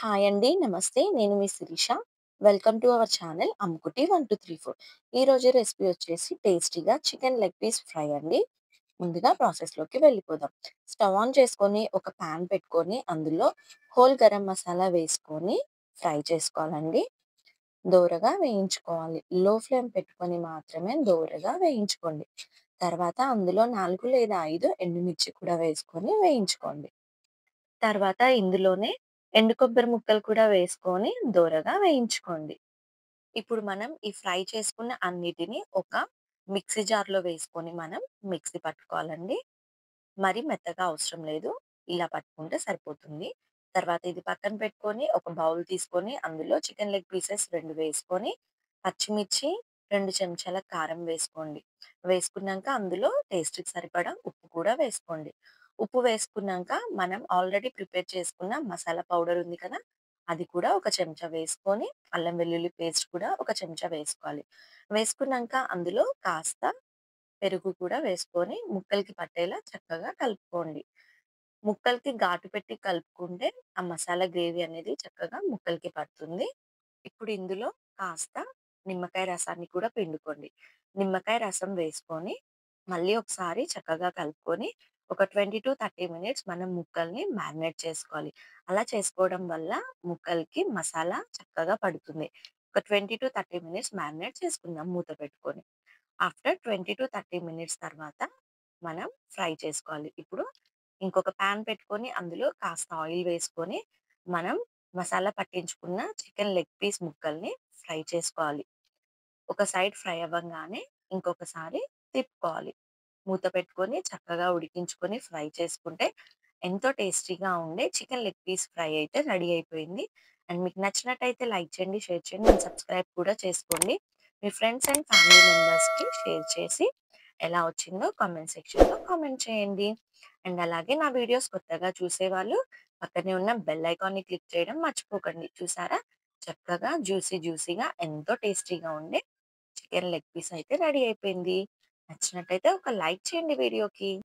Hi అండి. నమస్తే. నేను మీ Shirisha. Welcome to our channel Ammukutty 1234. ఈరోజు రెసిపీ వచ్చేసి టేస్టీగా చికెన్ లెగ్ పీస్ ఫ్రై అండి. ముందుగా ప్రాసెస్‌లోకి వెళ్ళిపోదాం. స్టవ్ ఆన్ చేసుకొని ఒక పాన్ పెట్టుకొని అందులో హోల్ గరం మసాలా వేసుకొని ఫ్రై చేసుకోవాలండి. దోరగా వేయించుకోవాలి. లో ఫ్లేమ్ పెట్టుకొని మాత్రమే దోరగా వేయించుకోండి. తర్వాత అందులో 4 లేదా 5 ఎండుమిర్చి కూడా వేసుకొని వేయించుకోండి. తర్వాత ఇందులోనే ఎండు కొబ్బరి ముక్కలు కూడా వేసుకొని దోరగా వేయించుకోండి. ఇప్పుడు మనం ఈ ఫ్రై చేసుకున్న అన్నిటిని ఒక మిక్సీ జార్‌లో వేసుకొని మనం మిక్సీ పట్టుకోవాలండి. మరి మెత్తగా అవసరం లేదు. ఇలా పట్టుకుంటే సరిపోతుంది. తర్వాత ఇది పక్కన పెట్టుకొని ఒక బౌల్ తీసుకొని అందులో చికెన్ లెగ్ పీసెస్ 2 వేసుకొని, పచ్చిమిర్చి, 2 చెంచాల కారం వేసుకోండి. వేసుకున్నాక అందులో టేస్ట్‌కి సరిపడా ఉప్పు కూడా వేసుకోండి. ఉప్పు వేసుకున్నాక మనం ఆల్రెడీ ప్రిపేర్ చేసుకున్న మసాలా పౌడర్ ఉంది కదా! అది కూడా ఒక చెంచా వేసుకొని, అల్లం వెల్లుల్లి పేస్ట్ కూడా ఒక చెంచా వేసుకోవాలి. వేసుకున్నాక అందులో కాస్త పెరుగు కూడా వేసుకొని ముక్కలకి పట్టేలా చక్కగా కలుపుకోండి. ముక్కలకి ఘాటు పెట్టి కలుపుకుంటే ఆ మసాలా గ్రేవీ అనేది చక్కగా ముక్కలకి పడుతుంది. ఇప్పుడు ఇందులో కాస్త నిమ్మకాయ రసాన్ని కూడా పిండుకోండి. నిమ్మకాయ రసం వేసుకొని మళ్ళీ ఒకసారి చక్కగా కలుపుకొని ఒక 20-30 మినిట్స్ మనం ముక్కల్ని మ్యారినేట్ చేసుకోవాలి. అలా చేసుకోవడం వల్ల ముక్కలకి మసాలా చక్కగా పడుతుంది. ఒక 20-30 మినిట్స్ మ్యారినేట్ చేసుకుందాం మూత పెట్టుకొని. ఆఫ్టర్ 20-30 మినిట్స్ తర్వాత మనం ఫ్రై చేసుకోవాలి. ఇప్పుడు ఇంకొక పాన్ పెట్టుకొని అందులో కాస్త ఆయిల్ వేసుకొని మనం మసాలా పట్టించుకున్న చికెన్ లెగ్ పీస్ ముక్కల్ని ఫ్రై చేసుకోవాలి. ఒక సైడ్ ఫ్రై అవ్వంగానే ఇంకొకసారి తిప్పుకోవాలి. మూత పెట్టుకొని చక్కగా ఉడికించుకొని ఫ్రై చేసుకుంటే ఎంతో టేస్టీగా ఉండే చికెన్ లెగ్ పీస్ ఫ్రై అయితే రెడీ అయిపోయింది. అండ్ మీకు నచ్చినట్టయితే లైక్ చేయండి, షేర్ చేయండి అండ్ సబ్స్క్రైబ్ కూడా చేసుకోండి. మీ ఫ్రెండ్స్ అండ్ ఫ్యామిలీ మెంబర్స్‌కి షేర్ చేసి ఎలా వచ్చిందో కామెంట్ సెక్షన్‌లో కామెంట్ చేయండి. అండ్ అలాగే నా వీడియోస్ కొత్తగా చూసేవాళ్ళు పక్కనే ఉన్న బెల్ ఐకాన్‌ని క్లిక్ చేయడం మర్చిపోకండి. చూసారా? చక్కగా జ్యూసీగా ఎంతో టేస్టీగా ఉండే చికెన్ లెగ్ పీస్ అయితే రెడీ అయిపోయింది. నచ్చినట్టయితే ఒక లైక్ చేయండి వీడియోకి.